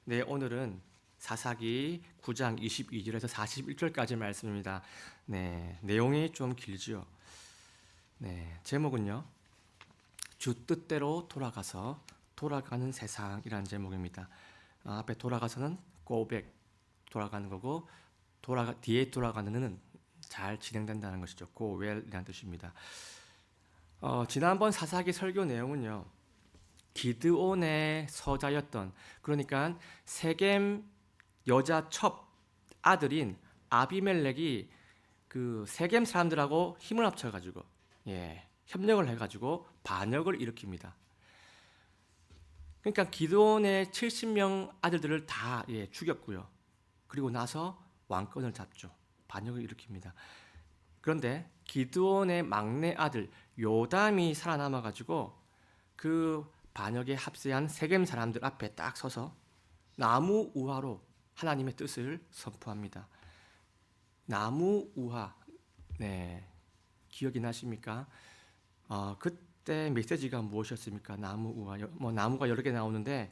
네, 오늘은 사사기 9장 22절에서 41절까지 말씀입니다. 네, 내용이 좀 길지요. 네, 제목은요. 주 뜻대로 돌아가서 돌아가는 세상이라는 제목입니다. 앞에 돌아가서는 고백 돌아가는 거고 뒤에 돌아가는은 잘 진행된다는 것이죠. go well이라는 뜻입니다. 지난번 사사기 설교 내용은요. 기드온의 서자였던, 그러니까 세겜 여자 첫 아들인 아비멜렉이 그 세겜 사람들하고 힘을 합쳐가지고 협력을 해가지고 반역을 일으킵니다. 그러니까 기드온의 70명 아들들을 다 죽였고요. 그리고 나서 왕권을 잡죠. 반역을 일으킵니다. 그런데 기드온의 막내 아들 요담이 살아남아가지고 그 반역에 합세한 세겜 사람들 앞에 딱 서서 나무 우화로 하나님의 뜻을 선포합니다. 나무 우화, 네, 기억이 나십니까? 그때 메시지가 무엇이었습니까? 나무 우화, 나무가 여러 개 나오는데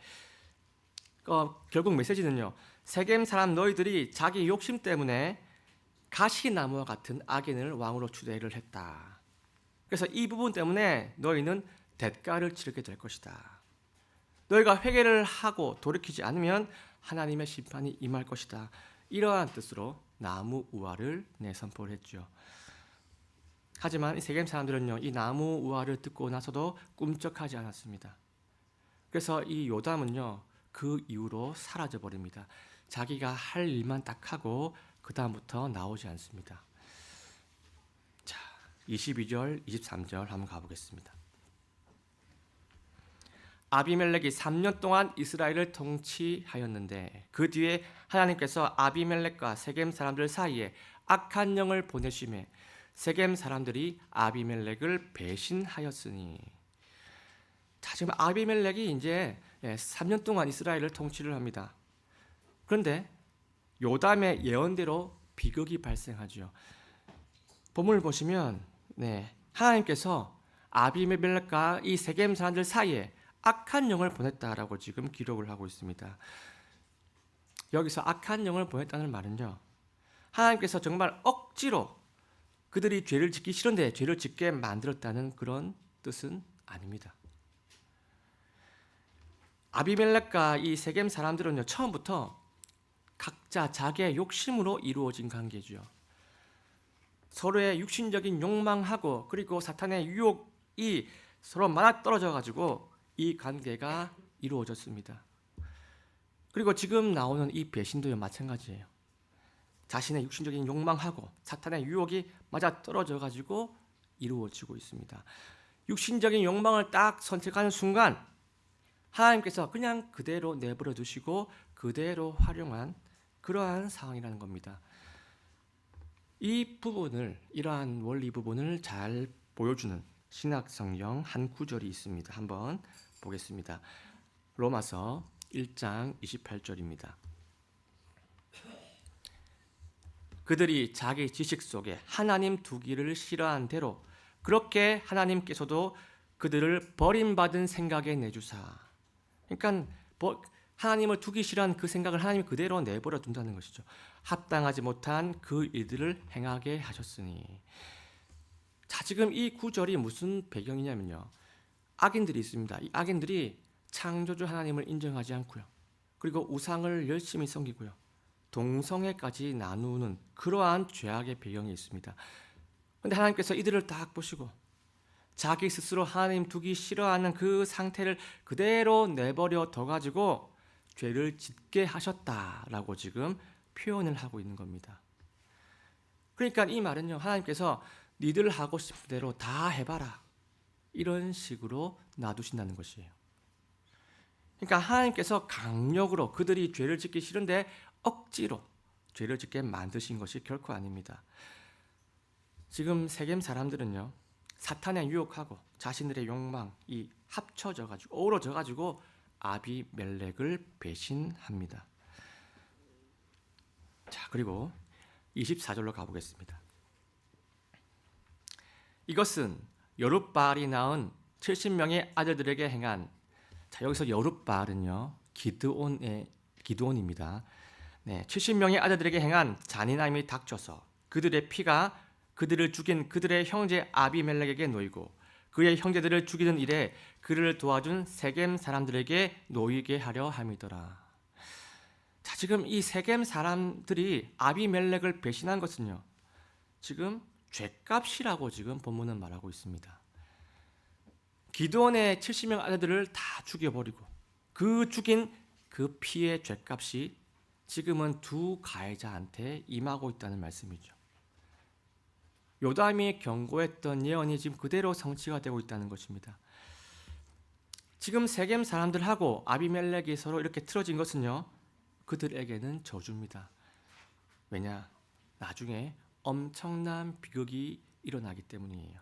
결국 메시지는요. 세겜 사람 너희들이 자기 욕심 때문에 가시나무와 같은 악인을 왕으로 추대를 했다. 그래서 이 부분 때문에 너희는 대가를 치르게 될 것이다. 너희가 회개를 하고 돌이키지 않으면 하나님의 심판이 임할 것이다. 이러한 뜻으로 나무 우화를 선포를 했죠. 하지만 이 세겜 사람들은요, 이 나무 우화를 듣고 나서도 꿈쩍하지 않았습니다. 그래서 이 요담은요, 그 이후로 사라져 버립니다. 자기가 할 일만 딱 하고 그 다음부터 나오지 않습니다. 자, 22절, 23절 한번 가보겠습니다. 아비멜렉이 3년 동안 이스라엘을 통치하였는데 그 뒤에 하나님께서 아비멜렉과 세겜 사람들 사이에 악한 영을 보내심에 세겜 사람들이 아비멜렉을 배신하였으니. 자, 지금 아비멜렉이 이제 3년 동안 이스라엘을 통치를 합니다. 그런데 요담의 예언대로 비극이 발생하죠. 본문을 보시면 하나님께서 아비멜렉과 이 세겜 사람들 사이에 악한 영을 보냈다라고 지금 기록을 하고 있습니다. 여기서 악한 영을 보냈다는 말은요, 하나님께서 정말 억지로 그들이 죄를 짓기 싫은데 죄를 짓게 만들었다는 그런 뜻은 아닙니다. 아비멜렉과 이 세겜 사람들은요, 처음부터 각자 자기의 욕심으로 이루어진 관계죠. 서로의 육신적인 욕망하고 그리고 사탄의 유혹이 서로 맞아떨어져 가지고 이 관계가 이루어졌습니다. 그리고 지금 나오는 이 배신도 마찬가지예요. 자신의 육신적인 욕망하고 사탄의 유혹이 맞아떨어져 가지고 이루어지고 있습니다. 육신적인 욕망을 딱 선택하는 순간 하나님께서 그냥 그대로 내버려 두시고 그대로 활용한 그러한 상황이라는 겁니다. 이 부분을, 이러한 원리 부분을 잘 보여주는 신약 성경 한 구절이 있습니다. 한번 보겠습니다. 로마서 1장 28절입니다. 그들이 자기 지식 속에 하나님 두기를 싫어한 대로 그렇게 하나님께서도 그들을 버림받은 생각에 내주사. 그러니까 하나님을 두기 싫어한 그 생각을 하나님이 그대로 내버려 둔다는 것이죠. 합당하지 못한 그 일들을 행하게 하셨으니. 자, 지금 이 구절이 무슨 배경이냐면요, 악인들이 있습니다. 이 악인들이 창조주 하나님을 인정하지 않고요, 그리고 우상을 열심히 섬기고요, 동성애까지 나누는 그러한 죄악의 배경이 있습니다. 그런데 하나님께서 이들을 딱 보시고 자기 스스로 하나님 두기 싫어하는 그 상태를 그대로 내버려 둬가지고 죄를 짓게 하셨다라고 지금 표현을 하고 있는 겁니다. 그러니까 이 말은요, 하나님께서 니들 하고 싶은 대로 다 해봐라, 이런 식으로 놔두신다는 것이에요. 그러니까 하나님께서 강력으로 그들이 죄를 짓기 싫은데 억지로 죄를 짓게 만드신 것이 결코 아닙니다. 지금 세겜 사람들은요, 사탄의 유혹하고 자신들의 욕망이 합쳐져 가지고 어우러져 가지고 아비멜렉을 배신합니다. 자, 그리고 24절로 가보겠습니다. 이것은 여룻바알이 낳은 70명의 아들들에게 행한. 자, 여기서 여룻바알은요, 기드온의 기드온입니다. 70명의 아들들에게 행한 잔인함이 닥쳐서 그들의 피가 그들을 죽인 그들의 형제 아비멜렉에게 놓이고 그의 형제들을 죽이는 일에 그를 도와준 세겜 사람들에게 놓이게 하려 함이더라. 자, 지금 이 세겜 사람들이 아비멜렉을 배신한 것은요, 지금 죗값이라고 지금 본문은 말하고 있습니다. 기드온의 70명 아들들을 다 죽여버리고 그 죽인 그 피의 죗값이 지금은 두 가해자한테 임하고 있다는 말씀이죠. 요담이 경고했던 예언이 지금 그대로 성취가 되고 있다는 것입니다. 지금 세겜 사람들하고 아비멜렉이 서로 이렇게 틀어진 것은요, 그들에게는 저주입니다. 왜냐? 나중에 엄청난 비극이 일어나기 때문이에요.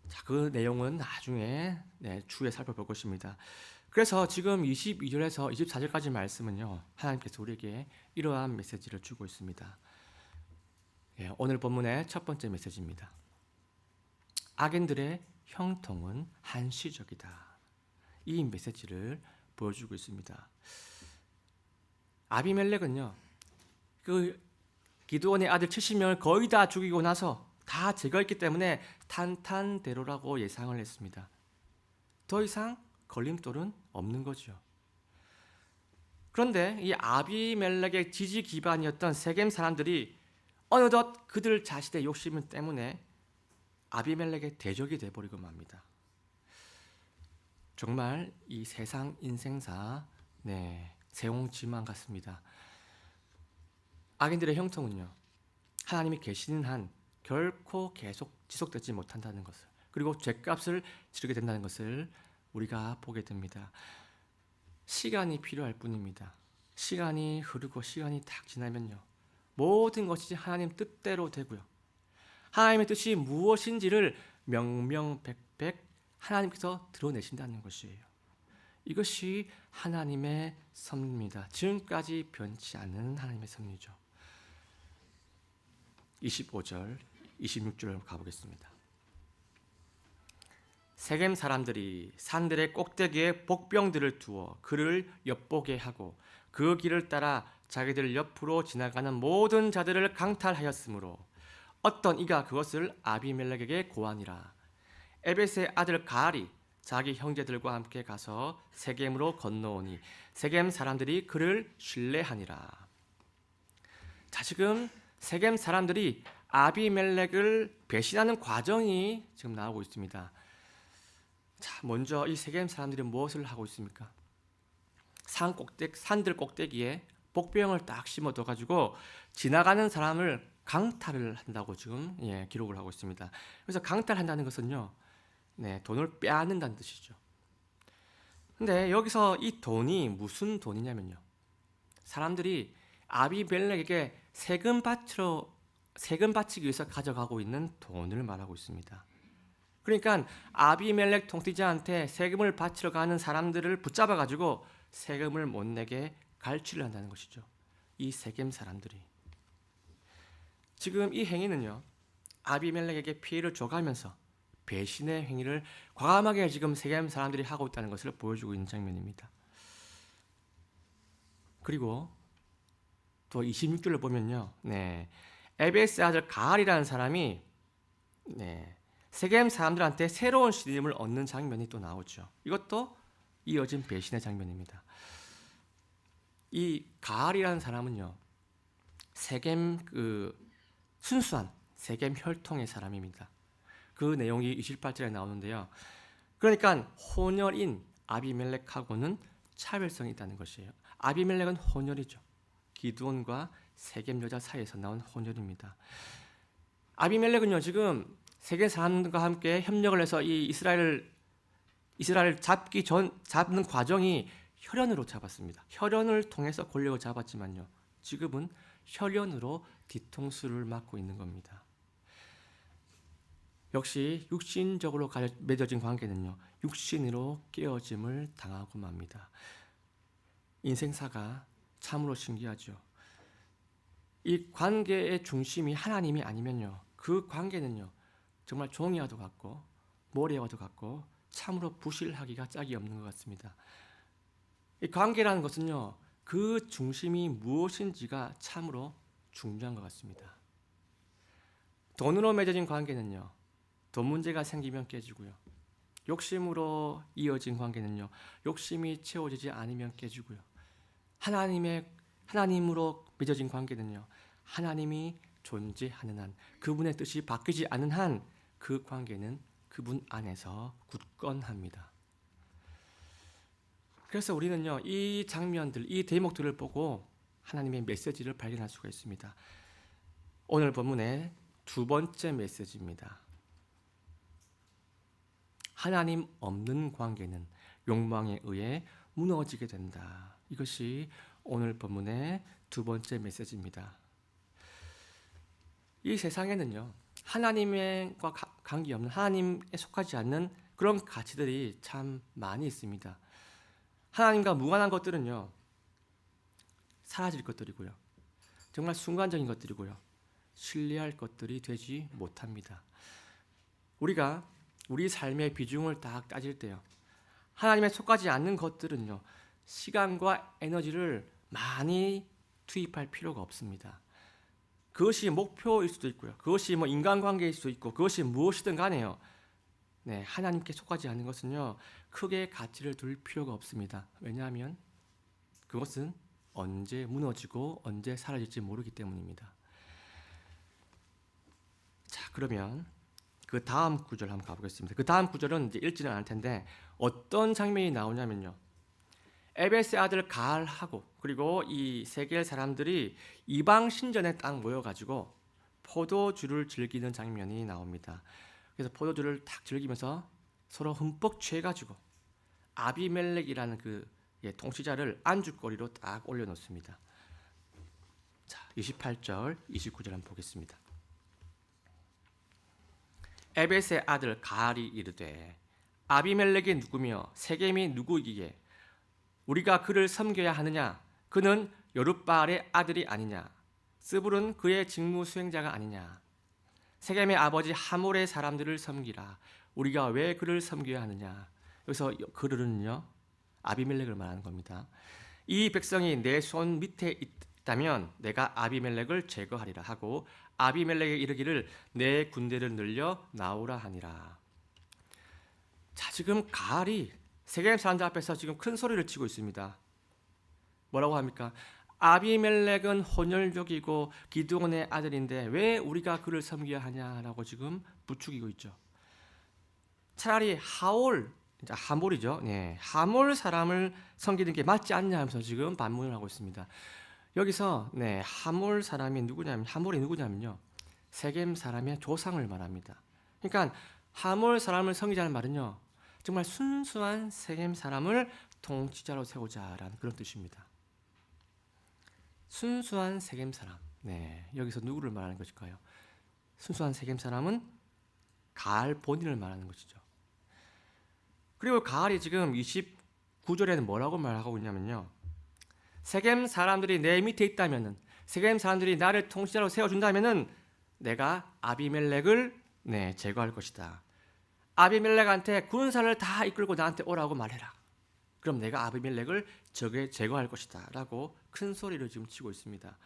자, 그 내용은 나중에 추후에 살펴볼 것입니다. 그래서 지금 22절에서 24절까지 말씀은요, 하나님께서 우리에게 이러한 메시지를 주고 있습니다. 오늘 본문의 첫 번째 메시지입니다. 악인들의 형통은 한시적이다. 이 메시지를 보여주고 있습니다. 아비멜렉은요, 그 기드온의 아들 70명을 거의 다 죽이고 나서 다 제거했기 때문에 탄탄대로라고 예상을 했습니다. 더 이상 걸림돌은 없는 거죠. 그런데 이 아비멜렉의 지지 기반이었던 세겜 사람들이 어느덧 그들 자신의 욕심 때문에 아비멜렉의 대적이 되어버리고 맙니다. 정말 이 세상 인생사 세옹지망 같습니다. 악인들의 형통은요, 하나님이 계시는 한 결코 계속 지속되지 못한다는 것을, 그리고 죗값을 치르게 된다는 것을 우리가 보게 됩니다. 시간이 필요할 뿐입니다. 시간이 흐르고 시간이 딱 지나면요, 모든 것이 하나님 뜻대로 되고요, 하나님의 뜻이 무엇인지를 명명백백 하나님께서 드러내신다는 것이에요. 이것이 하나님의 섭리입니다. 지금까지 변치 않는 하나님의 섭리죠. 25절, 26절 가보겠습니다. 세겜 사람들이 산들의 꼭대기에 복병들을 두어 그를 엿보게 하고 그 길을 따라 자기들 옆으로 지나가는 모든 자들을 강탈하였으므로 어떤 이가 그것을 아비멜렉에게 고하니라. 에벳의 아들 가알이 자기 형제들과 함께 가서 세겜으로 건너오니 세겜 사람들이 그를 신뢰하니라. 자, 지금 세겜 사람들이 아비멜렉을 배신하는 과정이 지금 나오고 있습니다. 자, 먼저 이 세겜 사람들이 무엇을 하고 있습니까? 산들 꼭대기에 복병을 딱 심어둬 가지고 지나가는 사람을 강탈을 한다고 지금 기록을 하고 있습니다. 그래서 강탈한다는 것은요, 돈을 빼앗는다는 뜻이죠. 근데 여기서 이 돈이 무슨 돈이냐면요, 사람들이 아비멜렉에게 세금 바치기 위해서 가져가고 있는 돈을 말하고 있습니다. 그러니까 아비멜렉 통치자한테 세금을 바치러 가는 사람들을 붙잡아 가지고 세금을 못 내게 갈취를 한다는 것이죠. 이 세겜 사람들이 지금 이 행위는요, 아비멜렉에게 피해를 줘가면서 배신의 행위를 과감하게 지금 세겜 사람들이 하고 있다는 것을 보여주고 있는 장면입니다. 그리고 또 26절을 보면요, 에베스의 아들 가알이라는 사람이 세겜 사람들한테 새로운 신임을 얻는 장면이 또 나오죠. 이것도 이어진 배신의 장면입니다. 이 가알이라는 사람은요, 세겜 순수한 세겜 혈통의 사람입니다. 그 내용이 28절에 나오는데요. 그러니까 혼혈인 아비멜렉하고는 차별성이 있다는 것이에요. 아비멜렉은 혼혈이죠. 기드온과 세겜 여자 사이에서 나온 혼혈입니다. 아비멜렉은요, 지금 세겜 사람들과 함께 협력을 해서 이 이스라엘을 잡는 과정이 혈연으로 잡았습니다. 혈연을 통해서 권력을 잡았지만요, 지금은 혈연으로 뒤통수를 맞고 있는 겁니다. 역시 육신적으로 맺어진 관계는요, 육신으로 깨어짐을 당하고 맙니다. 인생사가 참으로 신기하죠. 이 관계의 중심이 하나님이 아니면요, 그 관계는요, 정말 종이와도 같고 모래와도 같고 참으로 부실하기가 짝이 없는 것 같습니다. 이 관계라는 것은요, 그 중심이 무엇인지가 참으로 중요한 것 같습니다. 돈으로 맺어진 관계는요, 돈 문제가 생기면 깨지고요. 욕심으로 이어진 관계는요, 욕심이 채워지지 않으면 깨지고요. 하나님으로 맺어진 관계는요, 하나님이 존재하는 한, 그분의 뜻이 바뀌지 않는 한 그 관계는 그분 안에서 굳건합니다. 그래서 우리는요, 이 장면들, 이 대목들을 보고 하나님의 메시지를 발견할 수가 있습니다. 오늘 본문의 두 번째 메시지입니다. 하나님 없는 관계는 욕망에 의해 무너지게 된다. 이것이 오늘 본문의 두 번째 메시지입니다. 이 세상에는요, 하나님과 관계없는, 하나님에 속하지 않는 그런 가치들이 참 많이 있습니다. 하나님과 무관한 것들은요, 사라질 것들이고요. 정말 순간적인 것들이고요. 신뢰할 것들이 되지 못합니다. 우리가 우리 삶의 비중을 딱 따질 때요, 하나님에 속하지 않는 것들은요, 시간과 에너지를 많이 투입할 필요가 없습니다. 그것이 목표일 수도 있고요. 그것이 인간관계일 수도 있고, 그것이 무엇이든 간에요. 네, 하나님께 속하지 않는 것은요, 크게 가치를 둘 필요가 없습니다. 왜냐하면 그것은 언제 무너지고 언제 사라질지 모르기 때문입니다. 자, 그러면 그 다음 구절 한번 가보겠습니다. 그 다음 구절은 이제 읽지는 않을 텐데 어떤 장면이 나오냐면요, 에벳의 아들 가알하고 그리고 이 세겔 사람들이 이방 신전에 딱 모여가지고 포도주를 즐기는 장면이 나옵니다. 그래서 포도주를 딱 즐기면서 서로 흠뻑 취해가지고 아비멜렉이라는 그 통치자를 안주거리로 딱 올려놓습니다. 자, 28절, 29절 한번 보겠습니다. 에벳의 아들 가알이 이르되 아비멜렉이 누구며 세겜이 누구이기에 우리가 그를 섬겨야 하느냐? 그는 여룻바알의 아들이 아니냐? 스불은 그의 직무 수행자가 아니냐? 세겜의 아버지 하몰의 사람들을 섬기라. 우리가 왜 그를 섬겨야 하느냐? 여기서 그들은요, 아비멜렉을 말하는 겁니다. 이 백성이 내 손 밑에 있다면 내가 아비멜렉을 제거하리라 하고 아비멜렉에 이르기를 내 군대를 늘려 나오라 하니라. 자, 지금 가알이 세겜 사람들 앞에서 지금 큰 소리를 치고 있습니다. 뭐라고 합니까? 아비멜렉은 혼혈족이고 기드온의 아들인데 왜 우리가 그를 섬겨야 하냐라고 지금 부추기고 있죠. 차라리 하몰이죠. 네, 하몰 사람을 섬기는 게 맞지 않냐 하면서 지금 반문을 하고 있습니다. 여기서 네, 하몰이 누구냐면요, 세겜 사람의 조상을 말합니다. 그러니까 하몰 사람을 섬기자는 말은요, 정말 순수한 세겜 사람을 통치자로 세우자라는 그런 뜻입니다. 순수한 세겜 사람. 네, 여기서 누구를 말하는 것일까요? 순수한 세겜 사람은 가알 본인을 말하는 것이죠. 그리고 가알이 지금 29절에는 뭐라고 말하고 있냐면요, 세겜 사람들이 내 밑에 있다면은, 세겜 사람들이 나를 통치자로 세워준다면은 내가 아비멜렉을 제거할 것이다. 아비멜렉한테 군사를 다 이끌고 나한테 오라고 말해라. 그럼 내가 아비멜렉을 제거할 것이다 라고 큰 소리를 지금 치고 있습니다.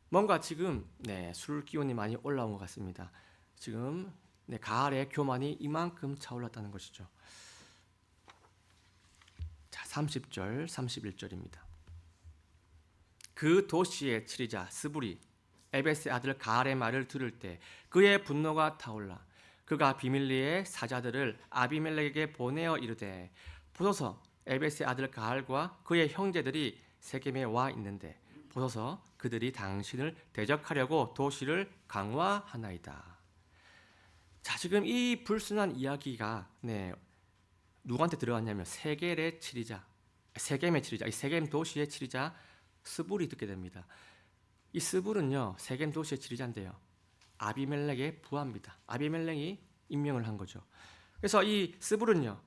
뭔가 지금 술 기운이 많이 올라온 것 같습니다. 지금 가알의 교만이 이만큼 차올랐다는 것이죠. 자, 30절, 31절입니다. 그 도시의 치리자 스불이 에벳의 아들 가알의 말을 들을 때 그의 분노가 타올라 그가 비밀리에 사자들을 아비멜렉에게 보내어 이르되 보소서 에벳의 아들 가알과 그의 형제들이 세겜에 와 있는데 보소서 그들이 당신을 대적하려고 도시를 강화하나이다. 자, 지금 이 불순한 이야기가 누구한테 들어왔냐면 세겜의 치리자, 이 세겜 도시의 치리자 스불이 듣게 됩니다. 이 스불은요, 세겜 도시의 치리자인데요, 아비멜렉의 부하입니다. 아비멜렉이 임명을 한 거죠. 그래서 이 스불은요,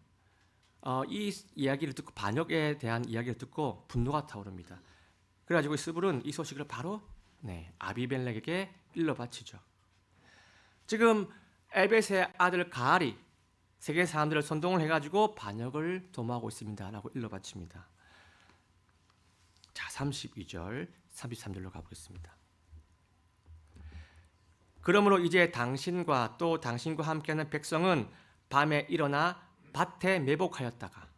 이 이야기를 듣고, 반역에 대한 이야기를 듣고 분노가 타오릅니다. 그래가지고 이 스불은 이 소식을 바로 아비멜렉에게 일러 바치죠. 지금 에벳의 아들 가알이 세겜 사람들을 선동을 해가지고 반역을 도모하고 있습니다라고 일러 바칩니다. 자, 32절, 33절로 가보겠습니다. 그러므로 이제 당신과 또 당신과 함께하는 백성은 밤에 일어나 밭에 매복하였다가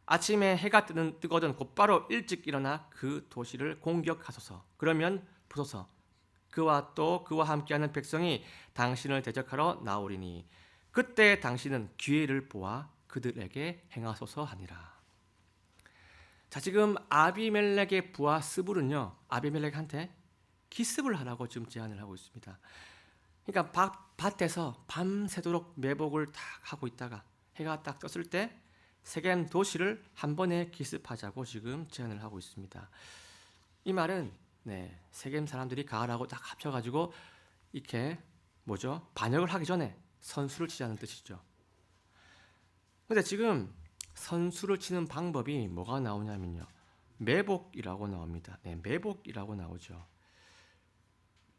아침에 해가 뜨거든 곧바로 일찍 일어나 그 도시를 공격하소서. 그러면 보소서, 그와 또 그와 함께하는 백성이 당신을 대적하러 나오리니 그때 당신은 기회를 보아 그들에게 행하소서 하니라. 자, 지금 아비멜렉의 부하 스불은요, 아비멜렉한테 기습을 하라고 지금 제안을 하고 있습니다. 그러니까 밭에서 밤새도록 매복을 딱 하고 있다가 해가 딱 떴을 때 세겜 도시를 한 번에 기습하자고 지금 제안을 하고 있습니다. 이 말은 세겜 사람들이 가을하고 딱 합쳐가지고 이렇게 반역을 하기 전에 선수를 치자는 뜻이죠. 근데 지금 선수를 치는 방법이 뭐가 나오냐면요, 매복이라고 나옵니다. 매복이라고 나오죠.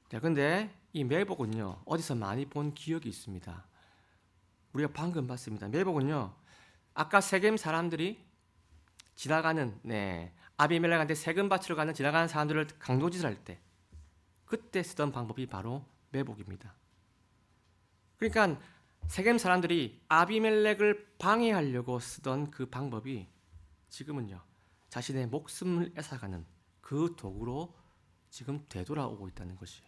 자, 근데 이 매복은요, 어디서 많이 본 기억이 있습니다. 우리가 방금 봤습니다. 매복은요, 아까 세겜 사람들이 지나가는 아비멜렉한테 세금 바치러 가는 지나가는 사람들을 강도짓을 할 때 그때 쓰던 방법이 바로 매복입니다. 그러니까 세겜 사람들이 아비멜렉을 방해하려고 쓰던 그 방법이 지금은요, 자신의 목숨을 앗아가는 그 도구로 지금 되돌아오고 있다는 것이에요.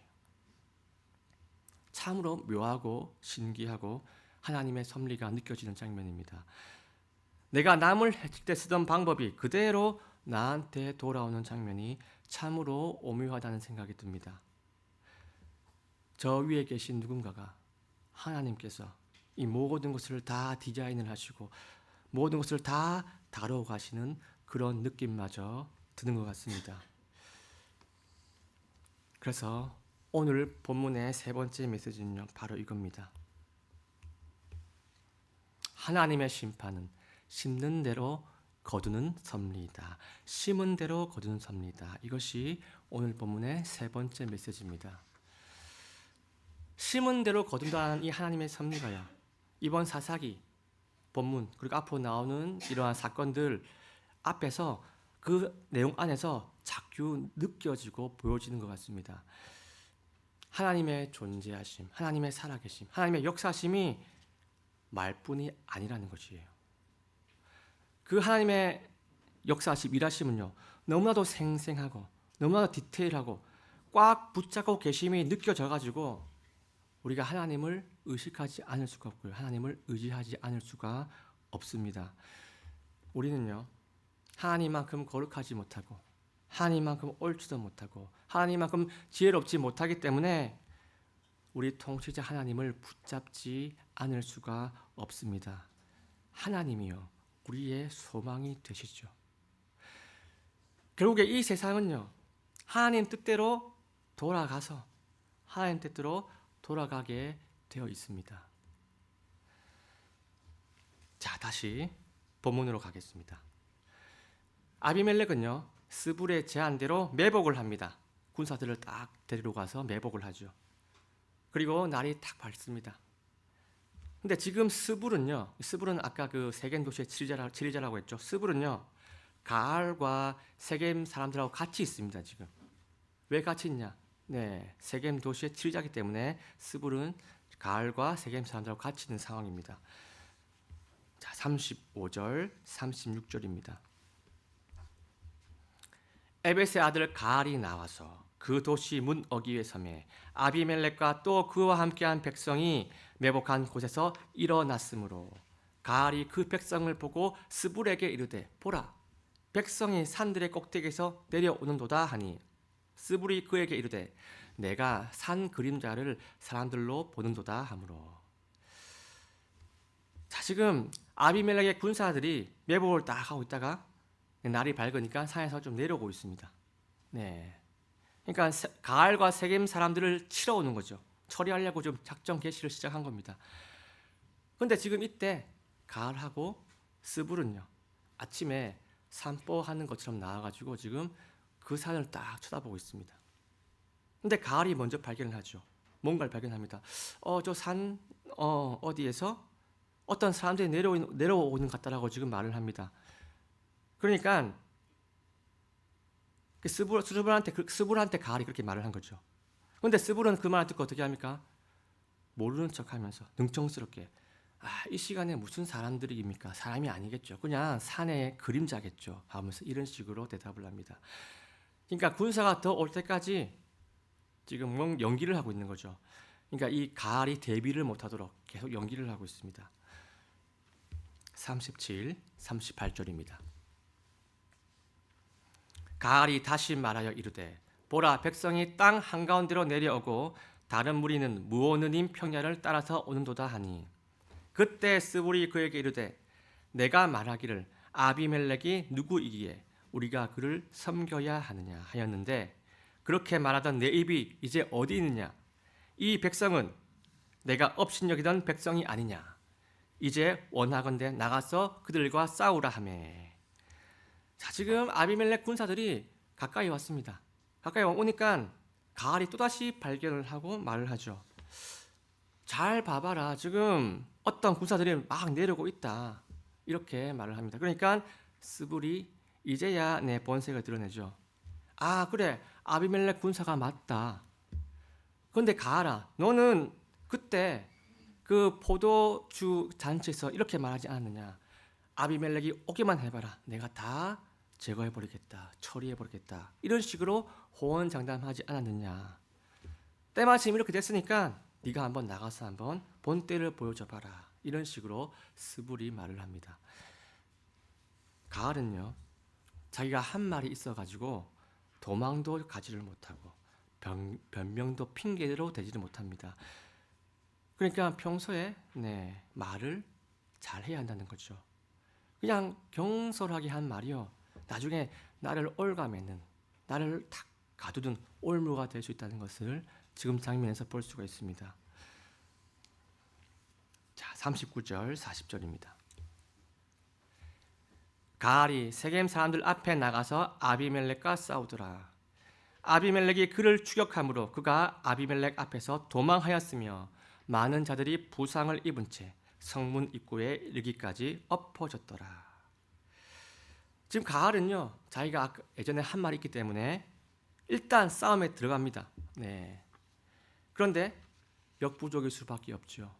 참으로 묘하고 신기하고 하나님의 섭리가 느껴지는 장면입니다. 내가 남을 해칠 때 쓰던 방법이 그대로 나한테 돌아오는 장면이 참으로 오묘하다는 생각이 듭니다. 저 위에 계신 누군가가 하나님께서 이 모든 것을 다 디자인을 하시고 모든 것을 다 다루어 가시는 그런 느낌마저 드는 것 같습니다. 그래서 오늘 본문의 세 번째 메시지는요, 바로 이겁니다. 하나님의 심판은 심는 대로 거두는 섭리이다. 심은 대로 거두는 섭리이다. 이것이 오늘 본문의 세 번째 메시지입니다. 심은 대로 거둔다는 이 하나님의 섭리가요, 이번 사사기 본문 그리고 앞으로 나오는 이러한 사건들 앞에서 그 내용 안에서 자꾸 느껴지고 보여지는 것 같습니다. 하나님의 존재하심, 하나님의 살아계심, 하나님의 역사심이 말뿐이 아니라는 것이에요. 그 하나님의 역사하심, 일하심은요, 너무나도 생생하고 너무나도 디테일하고 꽉 붙잡고 계심이 느껴져가지고 우리가 하나님을 의식하지 않을 수가 없고요, 하나님을 의지하지 않을 수가 없습니다. 우리는요, 하나님만큼 거룩하지 못하고 하나님만큼 옳지도 못하고 하나님만큼 지혜롭지 못하기 때문에 우리 통치자 하나님을 붙잡지 않을 수가 없습니다. 하나님이요, 우리의 소망이 되시죠. 결국에 이 세상은요, 하나님 뜻대로 돌아가서 하나님 뜻대로 돌아가게 되어 있습니다. 자, 다시 본문으로 가겠습니다. 아비멜렉은요, 스불의 제안대로 매복을 합니다. 군사들을 딱 데리러 가서 매복을 하죠. 그리고 날이 딱 밝습니다. 근데 지금 스불은요, 스불은 아까 그 세겜 도시의 지리자라고 했죠. 스불은요, 가알과 세겜 사람들하고 같이 있습니다. 지금 왜 같이 있냐? 세겜 도시의 지리자이기 때문에 스불은 가알과 세겜 사람들하고 같이 있는 상황입니다. 자, 35절, 36절입니다. 에벳의 아들 가알이 나와서 그 도시 문 어귀에 서매 아비멜렉과 또 그와 함께한 백성이 매복한 곳에서 일어났으므로 가알이 그 백성을 보고 스불에게 이르되 보라, 백성이 산들의 꼭대기에서 내려오는도다 하니 스불이 그에게 이르되 내가 산 그림자를 사람들로 보는도다 하므로. 자, 지금 아비멜렉의 군사들이 매복을 딱 하고 있다가 날이 밝으니까 산에서 좀 내려오고 있습니다. 그러니까 가알과 세겜 사람들을 치러 오는 거죠. 처리하려고 좀 작전 개시를 시작한 겁니다. 그런데 지금 이때 가알하고 스불은요, 아침에 산보하는 것처럼 나와가지고 지금 그 산을 딱 쳐다보고 있습니다. 근데 가알이 먼저 발견을 하죠. 뭔가를 발견합니다. 저 산 어디에서 어떤 사람들이 내려오는 것 같다라고 지금 말을 합니다. 그러니까 스불한테 가알이 그렇게 말을 한 거죠. 그런데 스불은 그 말 듣고 어떻게 합니까? 모르는 척하면서 능청스럽게 이 시간에 무슨 사람들입니까? 사람이 아니겠죠. 그냥 산의 그림자겠죠. 하면서 이런 식으로 대답을 합니다. 그러니까 군사가 더 올 때까지 지금 연기를 하고 있는 거죠. 그러니까 이 가알이 대비를 못하도록 계속 연기를 하고 있습니다. 37, 38절입니다. 가알이 다시 말하여 이르되 보라 백성이 땅 한가운데로 내려오고 다른 무리는 무오느님 평야를 따라서 오는도다 하니 그때 스불이 그에게 이르되 내가 말하기를 아비멜렉이 누구이기에 우리가 그를 섬겨야 하느냐 하였는데 그렇게 말하던 내 입이 이제 어디 있느냐 이 백성은 내가 업신여기던 백성이 아니냐 이제 원하건대 나가서 그들과 싸우라 하매. 자, 지금 아비멜렉 군사들이 가까이 왔습니다. 가까이 오니까 가알이 또다시 발견을 하고 말을 하죠. 잘 봐봐라. 지금 어떤 군사들이 막 내려오고 있다. 이렇게 말을 합니다. 그러니까 스불이 이제야 내 본색을 드러내죠. 그래. 아비멜렉 군사가 맞다. 그런데 가알아, 너는 그때 그 포도주 잔치에서 이렇게 말하지 않았느냐. 아비멜렉이 오기만 해봐라. 내가 다 제거해버리겠다. 처리해버리겠다. 이런 식으로 호언장담하지 않았느냐. 때마침 이렇게 됐으니까 네가 한번 나가서 한번 본때를 보여줘봐라. 이런 식으로 스불이 말을 합니다. 가알은요. 자기가 한 말이 있어가지고 도망도 가지를 못하고 변명도 핑계로 대지를 못합니다. 그러니까 평소에 말을 잘 해야 한다는 거죠. 그냥 경솔하게 한 말이요. 나중에 나를 올가매는, 나를 탁 가두는 올무가 될 수 있다는 것을 지금 장면에서 볼 수가 있습니다. 자, 39절, 40절입니다. 가알이 세겜 사람들 앞에 나가서 아비멜렉과 싸우더라. 아비멜렉이 그를 추격함으로 그가 아비멜렉 앞에서 도망하였으며 많은 자들이 부상을 입은 채 성문 입구에 이르기까지 엎어졌더라. 지금 가알은요, 자기가 예전에 한 말이 있기 때문에 일단 싸움에 들어갑니다. 그런데 역부족일 수밖에 없죠.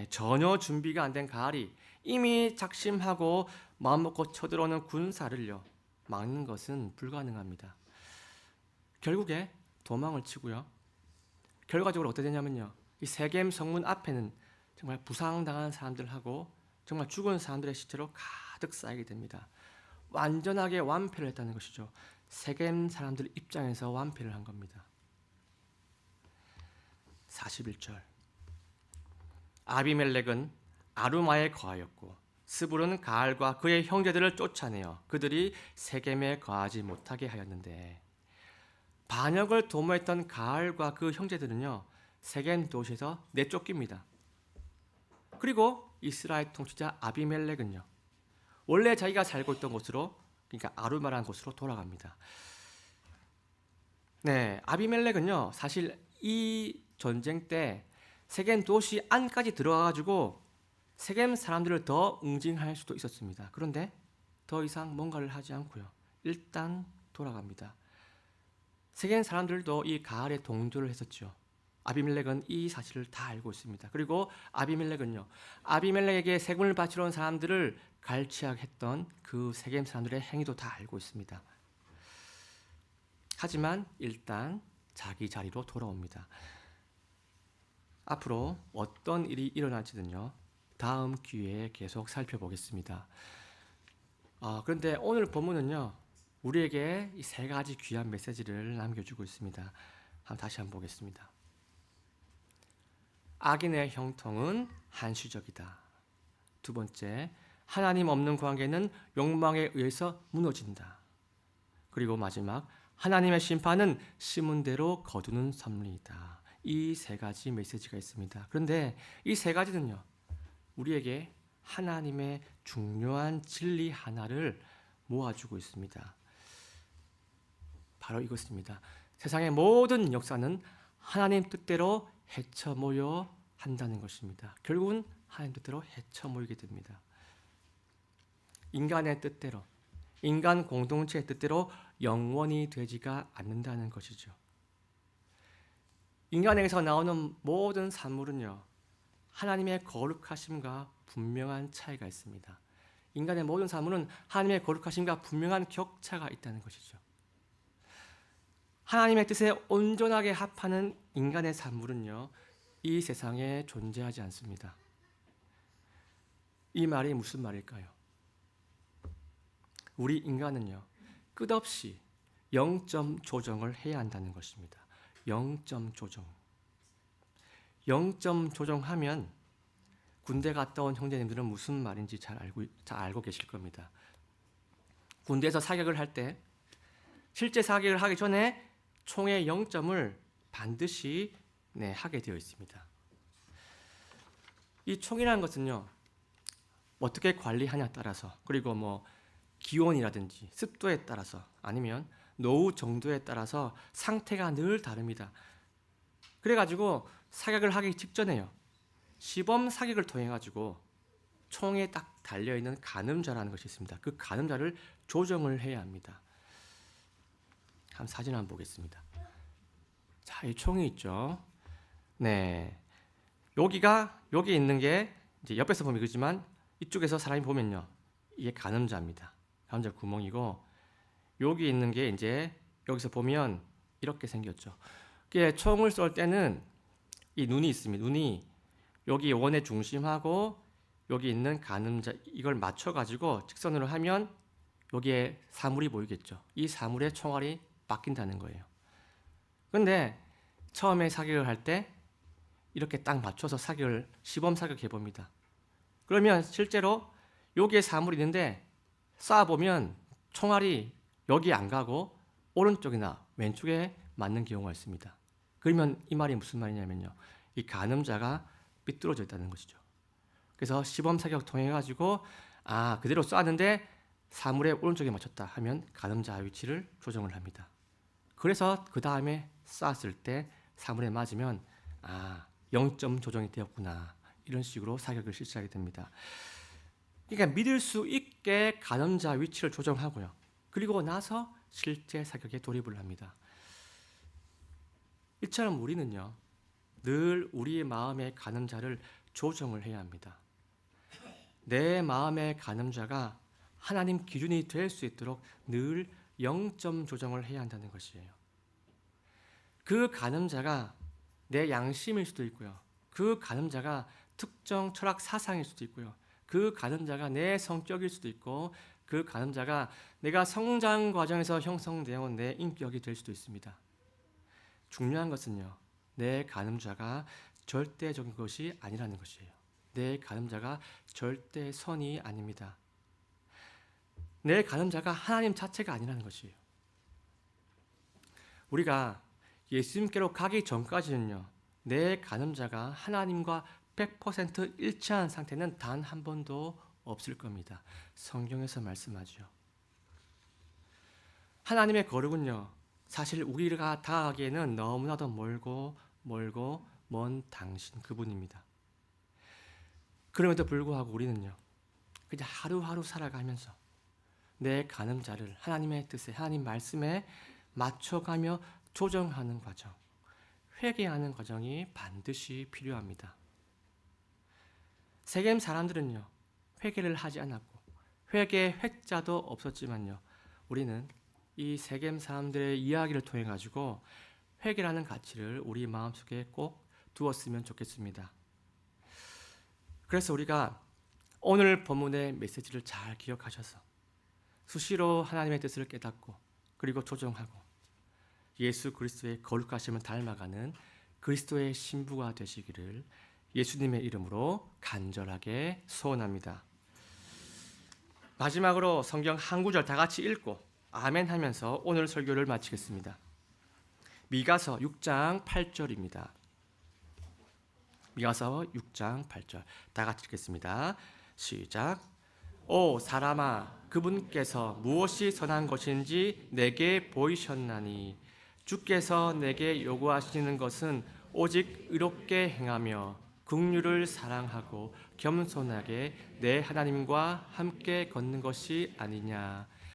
전혀 준비가 안 된 가알이 이미 작심하고 마음먹고 쳐들어오는 군사를요 막는 것은 불가능합니다. 결국에 도망을 치고요. 결과적으로 어떻게 되냐면요, 이 세겜 성문 앞에는 정말 부상당한 사람들하고 정말 죽은 사람들의 시체로 가득 쌓이게 됩니다. 완전하게 완패를 했다는 것이죠. 세겜 사람들 입장에서 완패를 한 겁니다. 41절. 아비멜렉은 아루마에 거하였고 스불은 가알과 그의 형제들을 쫓아내어 그들이 세겜에 거하지 못하게 하였는데 반역을 도모했던 가알과 그 형제들은요 세겜 도시에서 내쫓깁니다. 그리고 이스라엘 통치자 아비멜렉은요 원래 자기가 살고 있던 곳으로, 그러니까 아루마라는 곳으로 돌아갑니다. 아비멜렉은요 사실 이 전쟁 때 세겜 도시 안까지 들어가가지고 세겜 사람들을 더 응징할 수도 있었습니다. 그런데 더 이상 뭔가를 하지 않고요 일단 돌아갑니다. 세겜 사람들도 이 가알에 동조를 했었죠. 아비멜렉은 이 사실을 다 알고 있습니다. 그리고 아비멜렉은요 아비멜렉에게 세금을 바치러 온 사람들을 갈취하게 했던 그 세겜 사람들의 행위도 다 알고 있습니다. 하지만 일단 자기 자리로 돌아옵니다. 앞으로 어떤 일이 일어날지는요 다음 기회에 계속 살펴보겠습니다. 그런데 오늘 본문은요 우리에게 이 세 가지 귀한 메시지를 남겨주고 있습니다. 다시 한번 보겠습니다. 악인의 형통은 한시적이다. 두 번째, 하나님 없는 관계는 욕망에 의해서 무너진다. 그리고 마지막, 하나님의 심판은 심은 대로 거두는 섭리이다. 이 세 가지 메시지가 있습니다. 그런데 이 세 가지는요 우리에게 하나님의 중요한 진리 하나를 모아주고 있습니다. 바로 이것입니다. 세상의 모든 역사는 하나님 뜻대로 헤쳐 모여 한다는 것입니다. 결국은 하나님 뜻대로 헤쳐모이게 됩니다. 인간의 뜻대로, 인간 공동체의 뜻대로 영원히 되지가 않는다는 것이죠. 인간에게서 나오는 모든 산물은요, 하나님의 거룩하심과 분명한 차이가 있습니다. 인간의 모든 산물은 하나님의 거룩하심과 분명한 격차가 있다는 것이죠. 하나님의 뜻에 온전하게 합하는 인간의 산물은요, 이 세상에 존재하지 않습니다. 이 말이 무슨 말일까요? 우리 인간은요, 끝없이 0점 조정을 해야 한다는 것입니다. 0점 조정. 0점 조정하면 군대 갔다 온 형제님들은 무슨 말인지 잘 알고 계실 겁니다. 군대에서 사격을 할 때 실제 사격을 하기 전에 총의 0점을 반드시 하게 되어 있습니다. 이 총이라는 것은요, 어떻게 관리하냐에 따라서, 그리고 기온이라든지 습도에 따라서, 아니면 노후 정도에 따라서 상태가 늘 다릅니다. 그래가지고 사격을 하기 직전에요, 시범 사격을 통해 가지고 총에 딱 달려있는 가늠자라는 것이 있습니다. 그 가늠자를 조정을 해야 합니다. 한 사진 한번 보겠습니다. 자, 이 총이 있죠. 네, 여기 있는 게 이제 옆에서 보면 그렇지만 이쪽에서 사람이 보면요, 이게 가늠자입니다. 가늠자 구멍이고, 여기 있는 게 이제 여기서 보면 이렇게 생겼죠. 이게 총을 쏠 때는 이 눈이 있습니다. 눈이 여기 원의 중심하고 여기 있는 가늠자, 이걸 맞춰가지고 직선으로 하면 여기에 사물이 보이겠죠. 이 사물의 총알이 바뀐다는 거예요. 그런데 처음에 사격을 할 때 이렇게 딱 맞춰서 시범 사격해 봅니다. 그러면 실제로 여기에 사물이 있는데 쏴보면 총알이 여기 안 가고 오른쪽이나 왼쪽에 맞는 경우가 있습니다. 그러면 이 말이 무슨 말이냐면요, 이 가늠자가 삐뚤어져 있다는 것이죠. 그래서 시범 사격 통해 가지고 그대로 쐈는데 사물의 오른쪽에 맞췄다 하면 가늠자 위치를 조정을 합니다. 그래서 그 다음에 쐈을 때 사물에 맞으면 0점 조정이 되었구나, 이런 식으로 사격을 실시하게 됩니다. 그러니까 믿을 수 있게 가늠자 위치를 조정하고요, 그리고 나서 실제 사격에 돌입을 합니다. 이처럼 우리는요, 늘 우리의 마음의 가늠자를 조정을 해야 합니다. 내 마음의 가늠자가 하나님 기준이 될 수 있도록 늘 0점 조정을 해야 한다는 것이에요. 그 가늠자가 내 양심일 수도 있고요, 그 가늠자가 특정 철학 사상일 수도 있고요, 그 가늠자가 내 성격일 수도 있고, 그 가늠자가 내가 성장 과정에서 형성되어 온 내 인격이 될 수도 있습니다. 중요한 것은요, 내 가늠자가 절대적인 것이 아니라는 것이에요. 내 가늠자가 절대 선이 아닙니다. 내 가늠자가 하나님 자체가 아니라는 것이에요. 우리가 예수님께로 가기 전까지는요, 내 가늠자가 하나님과 100% 일치한 상태는 단 한 번도 없을 겁니다. 성경에서 말씀하죠. 하나님의 거룩은요, 사실 우리가 다가가기에는 너무나도 멀고 먼 당신 그분입니다. 그럼에도 불구하고 우리는요, 그냥 하루하루 살아가면서 내 가늠자를 하나님의 뜻에, 하나님 말씀에 맞춰가며 조정하는 과정, 회개하는 과정이 반드시 필요합니다. 세겜 사람들은요, 회개를 하지 않았고 회개 회자도 없었지만요, 우리는 이 세겜 사람들의 이야기를 통해 가지고 회개라는 가치를 우리 마음속에 꼭 두었으면 좋겠습니다. 그래서 우리가 오늘 본문의 메시지를 잘 기억하셔서 수시로 하나님의 뜻을 깨닫고 그리고 조정하고 예수 그리스도의 거룩하심을 닮아가는 그리스도의 신부가 되시기를 예수님의 이름으로 간절하게 소원합니다. 마지막으로 성경 한 구절 다 같이 읽고 아멘 하면서 오늘 설교를 마치겠습니다. 미가서 6장 8절입니다. 미가서 6장 8절 다 같이 읽겠습니다. 시작. 오 사람아, 그분께서 무엇이 선한 것인지 내게 보이셨나니 주께서 내게 요구하시는 것은 오직 의롭게 행하며 긍휼을 사랑하고 겸손하게 내 하나님과 함께 걷는 것이 아니냐.